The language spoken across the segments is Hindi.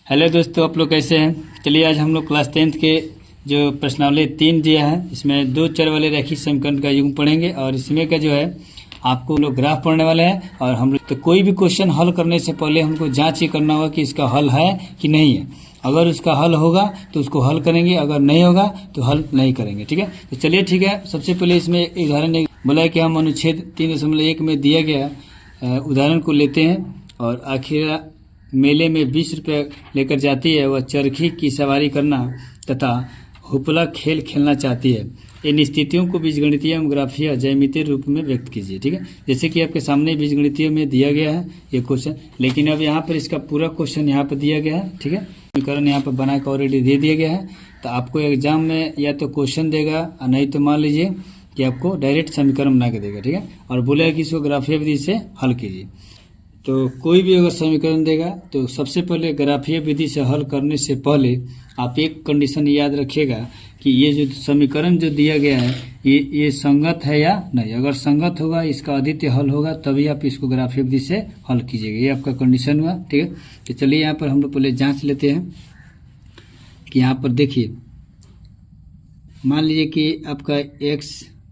हेलो दोस्तों, आप लोग कैसे हैं। चलिए आज हम लोग क्लास 10th के जो प्रश्नावली 3 दिया है, इसमें 2 चर वाले रैखिक समीकरण का युग्म पढ़ेंगे और इसमें का जो है आपको लोग ग्राफ पढ़ने वाले हैं। और हम लोग तो कोई भी क्वेश्चन हल करने से पहले हमको जांच ये करना होगा कि इसका हल है कि नहीं है। अगर उसका हल होगा तो उसको हल करेंगे, अगर नहीं होगा तो हल नहीं करेंगे। ठीक है, तो चलिए ठीक है। सबसे पहले इसमें उदाहरण बोला है कि हम अनुच्छेद 3.1 में दिया गया उदाहरण को लेते हैं। और आखिर मेले में 20 रुपये लेकर जाती है, वह चरखी की सवारी करना तथा हुपला खेल खेलना चाहती है। इन स्थितियों को बीजगणितीय एवं ग्राफीय ज्यामितीय रूप में व्यक्त कीजिए। ठीक है, जैसे कि आपके सामने बीजगणितीय में दिया गया है ये क्वेश्चन, लेकिन अब यहाँ पर इसका पूरा क्वेश्चन यहाँ पर दिया गया है। ठीक है, समीकरण यहाँ पर बना कर ऑलरेडी दे दिया गया है। तो आपको एग्जाम में या तो क्वेश्चन देगा और नहीं तो मान लीजिए कि आपको डायरेक्ट समीकरण बना के देगा। ठीक है, और बोलेगा कि इसको ग्राफीय विधि से हल कीजिए। तो कोई भी अगर समीकरण देगा तो सबसे पहले ग्राफीय विधि से हल करने से पहले आप एक कंडीशन याद रखिएगा कि ये जो समीकरण जो दिया गया है ये संगत है या नहीं। अगर संगत होगा, इसका अद्वितीय हल होगा, तभी आप इसको ग्राफीय विधि से हल कीजिएगा। ये आपका कंडीशन हुआ। ठीक है, तो चलिए यहाँ पर हम लोग पहले जांच लेते हैं कि यहाँ पर देखिए, मान लीजिए कि आपका x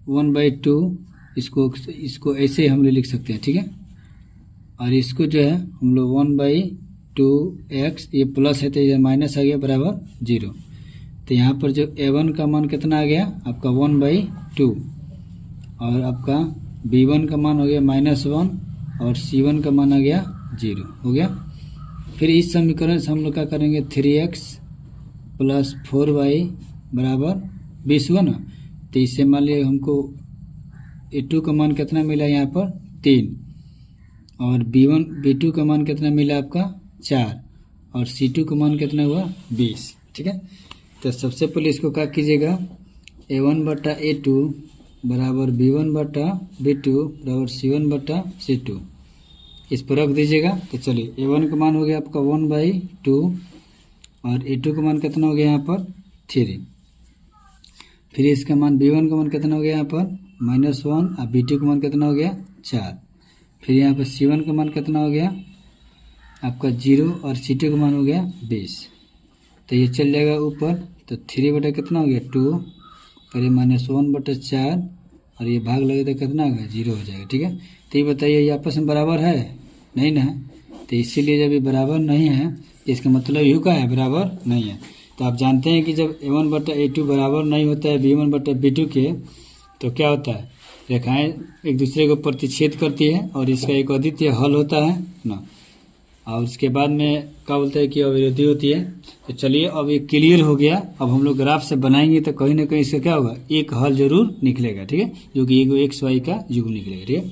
1/2 इसको ऐसे हम लोग लिख सकते हैं। ठीक है, और इसको जो है हम लोग 1/2x ये प्लस है तो ये माइनस आ गया बराबर 0। तो यहाँ पर जो a1 का मान कितना आ गया आपका 1/2 और आपका b1 का मान हो गया -1 और c1 का मान आ गया 0 हो गया। फिर इस समीकरण से हम लोग क्या करेंगे 3x + 4y बराबर 20 हुआ ना। तो इससे मान लिया हमको a2 का मान कितना मिला यहाँ पर 3 और b2 का मान कितना मिला आपका 4 और c2 का मान कितना हुआ 20। ठीक है, तो सबसे पहले इसको क्या कीजिएगा a1/a2 बराबर b1/b2 बराबर c1/c2 इस पर रख दीजिएगा। तो चलिए a1 का मान हो गया आपका 1/2 और a2 का मान कितना हो गया यहाँ पर 3। फिर इसका मान b1 का मान कितना हो गया यहाँ पर -1 और b2 का मान कितना हो गया 4। फिर यहाँ पर c1 का मान कितना हो गया आपका 0 और c2 का मान हो गया 20। तो ये चल जाएगा ऊपर, तो 3 बटा कितना हो गया 2 और ये -1/4 और ये भाग लगे तो कितना होगा 0 हो जाएगा। ठीक है, तो ये बताइए ये आपस में बराबर है नहीं ना। तो इसीलिए जब ये बराबर नहीं है तो इसका मतलब यू का है बराबर नहीं है। तो आप जानते हैं कि जब a1/a2 बराबर नहीं होता है b1/b2 के तो क्या होता है, रेखाएं एक दूसरे को प्रतिच्छेद करती है और इसका एक अद्वितीय हल होता है ना। और उसके बाद में क्या बोलते हैं कि अविरोधी होती है। तो चलिए अब ये क्लियर हो गया। अब हम लोग ग्राफ से बनाएंगे तो कहीं ना कहीं इसका क्या होगा एक हल जरूर निकलेगा। ठीक है, जो कि एक x y का युग्म निकलेगा। ठीक है,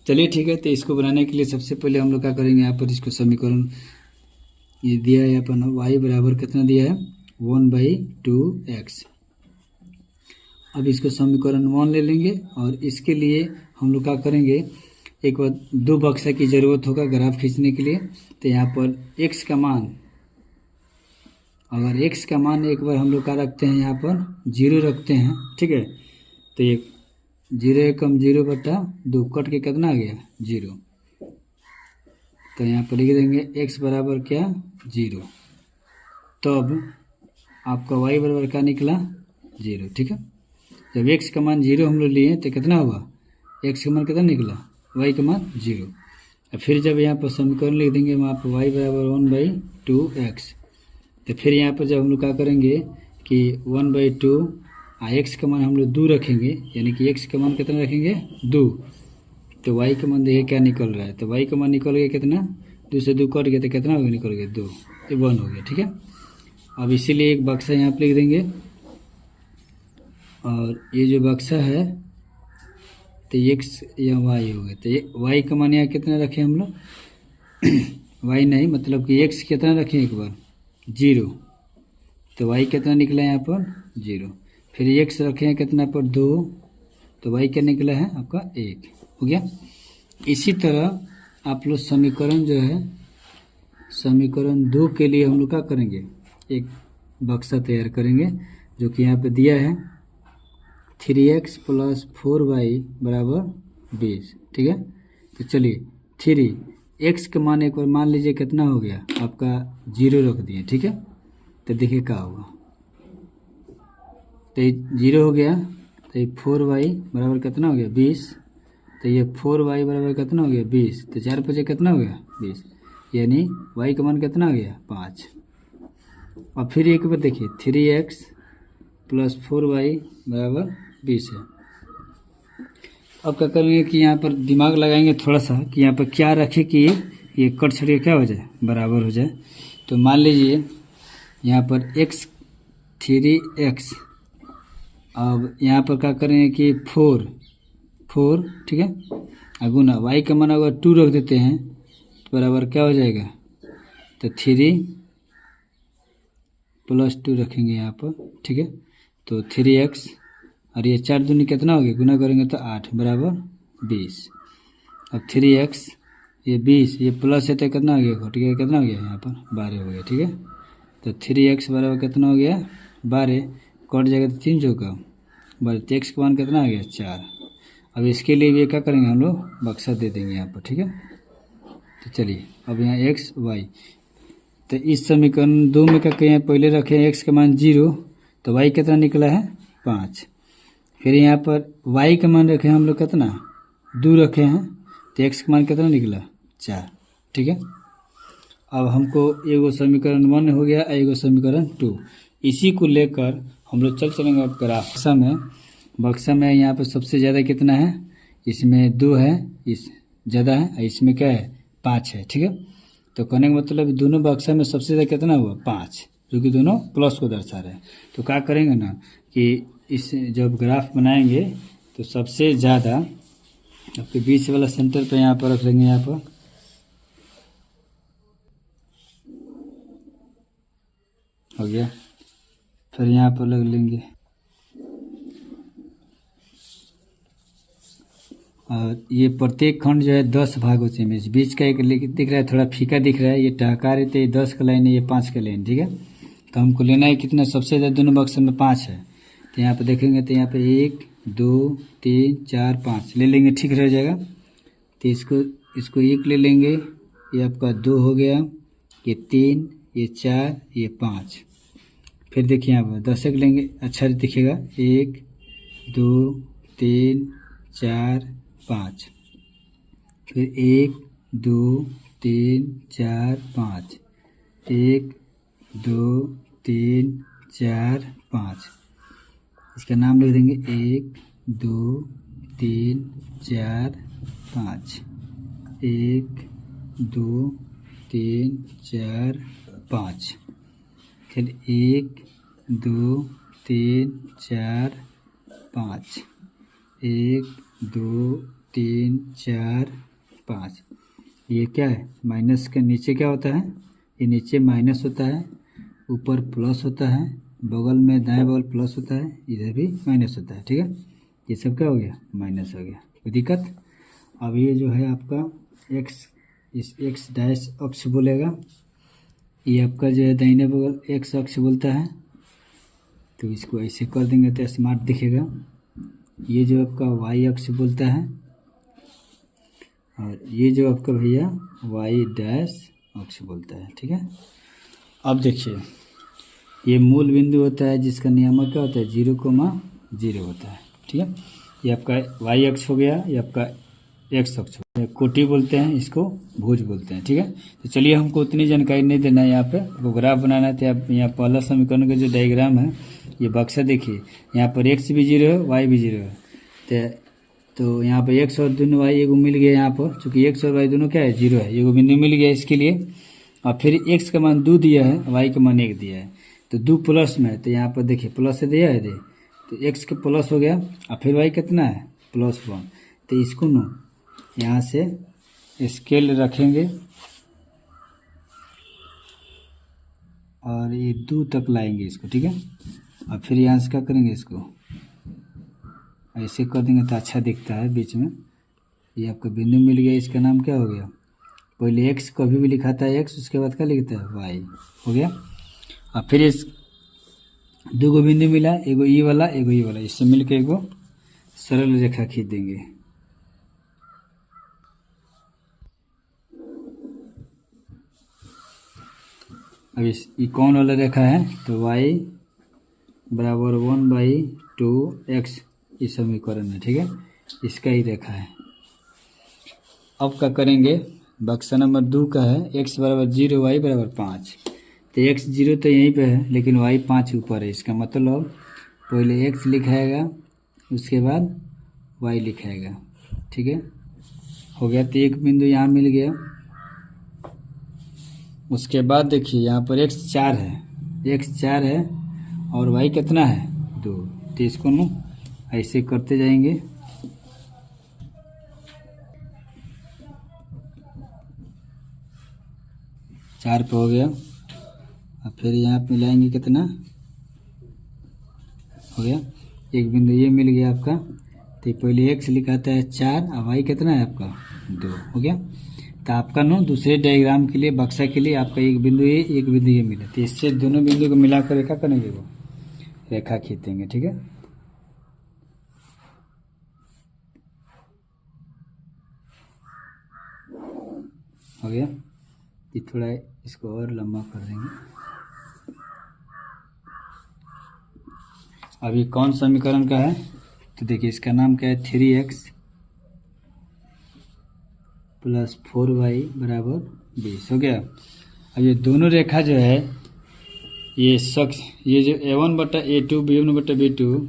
चलिए ठीक है। तो इसको बनाने के लिए सबसे पहले हम लोग क्या करेंगे, यहाँ पर इसको समीकरण ये दिया है अपन y बराबर कितना दिया है 1/2x। अब इसको समीकरण 1 ले लेंगे और इसके लिए हम लोग क्या करेंगे, एक बार 2 बक्सा की ज़रूरत होगा ग्राफ खींचने के लिए। तो यहाँ पर x का मान, अगर x का मान एक बार हम लोग क्या रखते हैं यहाँ पर 0 रखते हैं। ठीक है, तो ये 0 कम 0/2 कट के कितना आ गया 0। तो यहाँ पर लिख देंगे x बराबर क्या 0। तब आपका y बराबर क्या निकला 0। ठीक है, जब x का मान 0 हम लोग लिए तो कितना हुआ x का मान कितना निकला y का मान 0। और फिर जब यहाँ पर समीकरण लिख देंगे वहाँ पर y बराबर 1/2x। तो फिर यहाँ पर जब हम लोग क्या करेंगे कि 1/2 x का मान हम लोग 2 रखेंगे, यानी कि x का मान कितना रखेंगे 2। तो y का मान देखिए क्या निकल रहा है, तो y का मान निकल गया कितना 2 से 2 कट गया तो कितना हो गया निकल गया 2, ये 1 हो गया। ठीक है, अब इसीलिए एक बक्सा यहाँ पर लिख देंगे और ये जो बक्सा है तो x या y हो गया। तो ये y का मान यहाँ कितना रखें हम लोग y नहीं मतलब कि x कितना रखें एक बार 0। तो y कितना निकला यहाँ पर 0। फिर x रखें कितना पर 2, तो y क्या निकला है आपका 1 हो गया। इसी तरह आप लोग समीकरण जो है समीकरण 2 के लिए हम लोग क्या करेंगे, एक बक्सा तैयार करेंगे जो कि यहाँ पे दिया है 3x + 4y बराबर 20। ठीक है, तो चलिए 3 एक्स का मान एक बार मान लीजिए कितना हो गया आपका 0 रख दिए, ठीक है। तो देखिए क्या होगा, तो ये 0 हो गया, तो ये 4y बराबर कितना हो गया 20। तो ये 4y बराबर कितना हो गया 20, तो 4 5 कितना हो गया 20, यानी y का मान कितना हो गया 5। और फिर एक बार देखिए 3x प्लस 4y बराबर 20 है। अब क्या करेंगे कि यहाँ पर दिमाग लगाएंगे थोड़ा सा कि यहाँ पर क्या रखे कि ये कट छड़ के क्या हो जाए बराबर हो जाए। तो मान लीजिए यहाँ पर x 3x, अब यहाँ पर क्या करेंगे कि 4 ठीक है, अगुना y का मान अगर 2 रख देते हैं तो बराबर क्या हो जाएगा, तो 3 प्लस 2 रखेंगे यहाँ पर, ठीक है। तो 3x और ये 4 दूनी कितना हो गया, गुना करेंगे तो 8 बराबर 20। अब 3x ये 20 ये प्लस है तो कितना हो गया, घट गया कितना हो गया यहाँ पर 12 हो गया, ठीक है। तो 3x बराबर कितना हो गया 12, कट जाएगा तो 3 चौका 12, तो x का मान कितना आ गया 4। अब इसके लिए भी क्या करेंगे हम लोग बक्सा दे देंगे यहाँ पर, ठीक है। तो चलिए अब यहाँ x y, तो इस समीकरण 2 में क्या कहें पहले रखें x का मान 0, तो y कितना निकला है 5। फिर यहाँ पर y का मान रखे हम लोग कितना 2 रखे हैं, तो x का मान कितना निकला 4, ठीक है। अब हमको एगो समीकरण 1 हो गया, एगो समीकरण 2। इसी को लेकर हम लोग चलेंगे अब ग्राफ बक्सा में यहाँ पर सबसे ज़्यादा कितना है, इसमें 2 है, इस ज़्यादा है, इसमें क्या है 5 है, ठीक है। तो कहने का मतलब दोनों बक्सा में सबसे ज़्यादा कितना हुआ 5, जो कि दोनों प्लस को दर्शा रहे हैं। तो क्या करेंगे ना कि इस जब ग्राफ बनाएंगे तो सबसे ज़्यादा आपके बीच वाला सेंटर पे यहाँ पर रख लेंगे, यहाँ पर हो गया। फिर यहाँ पर लग लेंगे, और ये प्रत्येक खंड जो है 10 भागों से में, बीच का एक दिख रहा है थोड़ा फीका दिख रहा है, ये टहकार है, तो ये 10 का लाइन है, ये 5 का लाइन, ठीक है। तो हमको लेना है कितना, सबसे ज़्यादा दोनों बक्स में 5 है। तो यहाँ पे देखेंगे तो यहाँ पे 1 2 3 4 5 ले लेंगे, ठीक रह जाएगा। तो इसको 1 ले लेंगे, ये आपका 2 हो गया, ये 3 ये 4 ये 5। फिर देखिए यहाँ पर 10 लेंगे, अच्छा दिखेगा, 1 2 3 4 5, फिर 1 2 3 4 5, 1 2 3 4 5, इसका नाम लिख देंगे 1 2 3 4 5, 1 2 3 4 5, फिर 1 2 3 4 5, 1 2 3 4 5। ये क्या है, माइनस के नीचे क्या होता है, ये नीचे माइनस होता है, ऊपर प्लस होता है, बगल में दाएं बगल प्लस होता है, इधर भी माइनस होता है, ठीक है। ये सब क्या हो गया माइनस हो गया, कोई दिक्कत। अब ये जो है आपका x, इस x डैश अक्ष बोलेगा, ये आपका जो है दाहिने बगल x अक्ष बोलता है, तो इसको ऐसे कर देंगे तो स्मार्ट दिखेगा। ये जो आपका y अक्ष बोलता है, और ये जो आपका भैया y डैश अक्ष बोलता है, ठीक है। अब देखिए ये मूल बिंदु होता है जिसका नियामक क्या होता है 0,0 होता है, ठीक है। ये आपका y अक्ष हो गया, ये आपका x अक्ष हो गया, कोटि बोलते हैं इसको, भुज बोलते हैं, ठीक है। तो चलिए हमको उतनी जानकारी नहीं देना है, यहाँ पे आपको ग्राफ बनाना है। तो आप यहाँ पहला समीकरण का जो डायग्राम है, ये बक्सा देखिए, यहाँ पर x भी 0 है, y भी 0 है, तो यहाँ पर x और दोनों y एगो मिल गया, यहाँ पर चूँकि x और y दोनों क्या है 0 है, एगो बिंदु मिल गया इसके लिए। और फिर x का मान 2 दिया है, y का मान 1 दिया है, तो 2 प्लस में है, तो यहाँ पर देखिए प्लस से दिया है, तो x का प्लस हो गया, और फिर y कितना है +1। तो इसको न यहाँ से स्केल रखेंगे और ये 2 तक लाएंगे इसको, ठीक है। और फिर यहाँ से क्या करेंगे, इसको ऐसे कर देंगे तो अच्छा दिखता है बीच में। ये आपका बिंदु मिल गया, इसका नाम क्या हो गया, पहले x कभी भी लिखा था x, उसके बाद क्या लिखता है y, हो गया। और फिर इस 2 गो बिंदु मिला, एगो ई वाला एगो ई वाला, इससे मिलकर एगो सरल रेखा खींच देंगे। अब ये कौन वाला रेखा है, तो y बराबर 1/2x ये समीकरण है, ठीक है, इसका ही रेखा है। अब क्या करेंगे, बक्सा नंबर 2 का है x बराबर 0 y बराबर 5। तो x 0 तो यहीं पे है लेकिन y 5 ऊपर है, इसका मतलब पहले x लिखाएगा उसके बाद y लिखाएगा, ठीक है, हो गया। तो एक बिंदु यहाँ मिल गया। उसके बाद देखिए यहाँ पर x 4 है और y कितना है 2। तो इसको ना ऐसे करते जाएंगे, चार पे हो गया। अब फिर यहाँ पे मिलाएंगे, कितना हो गया, एक बिंदु ये मिल गया आपका। तो पहले x लिखाता है 4 और y कितना है आपका 2, हो गया। तो आपका नो दूसरे डायग्राम के लिए, बक्सा के लिए आपका एक बिंदु ये मिला। तो इससे दोनों बिंदु को मिलाकर क्या करेंगे, वो रेखा खींचेंगे, ठीक है। हो गया। ये थोड़ा इसको और लंबा कर देंगे। अभी कौन समीकरण का है, तो देखिए इसका नाम क्या है 3x + 4y बराबर 20, हो गया। अब ये दोनों रेखा जो है ये जो a1/a2 b1/b2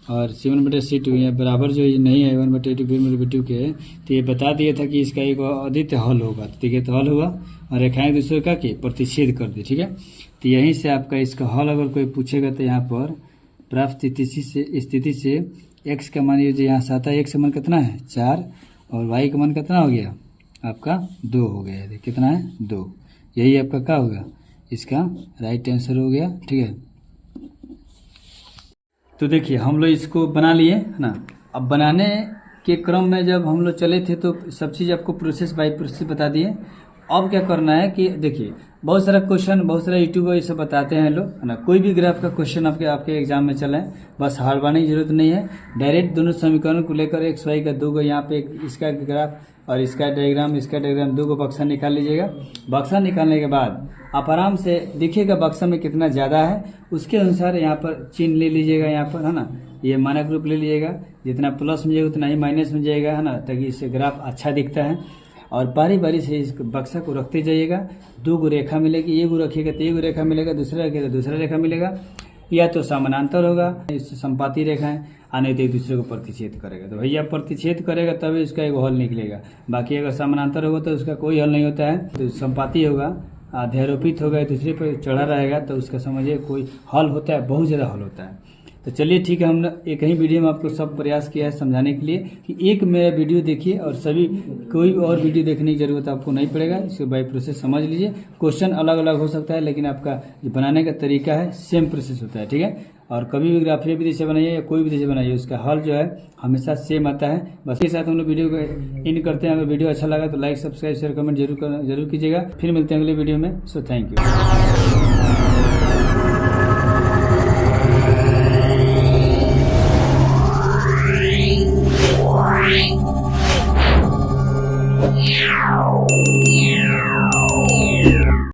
और c1/c2 ये बराबर जो ये नहीं है a1/a2 b1/b2 के, तो ये बता दिया था कि इसका एक अद्वितीय हल होगा। तो देखिए तो हल हुआ और रेखाएं एक दूसरे का के प्रतिच्छेद कर दी, ठीक है। तो यहीं से आपका इसका हल अगर कोई पूछेगा तो यहाँ पर प्राप्त स्थिति से x का मान, ये जो यहाँ से आता है x का मान कितना है 4 और y का मान कितना हो गया आपका 2 हो गया। कितना है 2, यही आपका क्या होगा, इसका राइट आंसर हो गया, ठीक है। तो देखिए हम लोग इसको बना लिए है ना। अब बनाने के क्रम में जब हम लोग चले थे तो सब चीज़ आपको प्रोसेस बाय प्रोसेस बता दिए। अब क्या करना है कि देखिए बहुत सारा क्वेश्चन, बहुत सारा यूट्यूबर ये सब बताते हैं लोग, है ना। कोई भी ग्राफ का क्वेश्चन आपके एग्जाम में चले, बस हारवाने की जरूरत नहीं है। डायरेक्ट दोनों समीकरण को लेकर x y का 2 को यहाँ पे इसका ग्राफ और इसका डायग्राम 2 को बक्सा निकाल लीजिएगा। बक्सा निकालने के बाद आप आराम से देखिएगा बक्सा में कितना ज़्यादा है, उसके अनुसार यहाँ पर चिन्ह ले लीजिएगा, यहाँ पर है ना, ये मानक रूप ले लीजिएगा। जितना प्लस में जाएगा उतना ही माइनस में जाएगा, है ना, ताकि इससे ग्राफ अच्छा दिखता है। और बारी बारी से इस बक्सा को रखते जाइएगा। 2 गो रेखा मिलेगी, ये गो रखिएगा तो एक रेखा मिलेगा, दूसरा रखिएगा दूसरा रेखा मिलेगा, या तो समानांतर होगा, इससे संपाती रेखाएं आने तो एक दूसरे को प्रतिच्छेद करेगा। तो भैया प्रतिच्छेद करेगा तभी इसका एक हल निकलेगा। बाकी अगर समानांतर होगा तो उसका कोई हल नहीं होता है। तो संपाती होगा, अध्यारोपित होगा, दूसरे पर चढ़ा रहेगा तो उसका समझिए कोई हल होता है, बहुत ज़्यादा हल होता है। तो चलिए ठीक है, हमने एक ही वीडियो में आपको सब प्रयास किया है समझाने के लिए कि एक मेरा वीडियो देखिए और सभी कोई और वीडियो देखने की जरूरत आपको नहीं पड़ेगा। इसको बाय प्रोसेस समझ लीजिए। क्वेश्चन अलग अलग हो सकता है लेकिन आपका जो बनाने का तरीका है सेम प्रोसेस होता है, ठीक है। और कभी भी ग्राफीय विधि से बनाइए या कोई विधि से बनाइए, उसका हल जो है हमेशा सेम आता है। बस के साथ हम लोग वीडियो को इन करते हैं। अगर वीडियो अच्छा लगा तो लाइक, सब्सक्राइब, शेयर, कमेंट जरूर कीजिएगा। फिर मिलते हैं अगले वीडियो में। So thank you.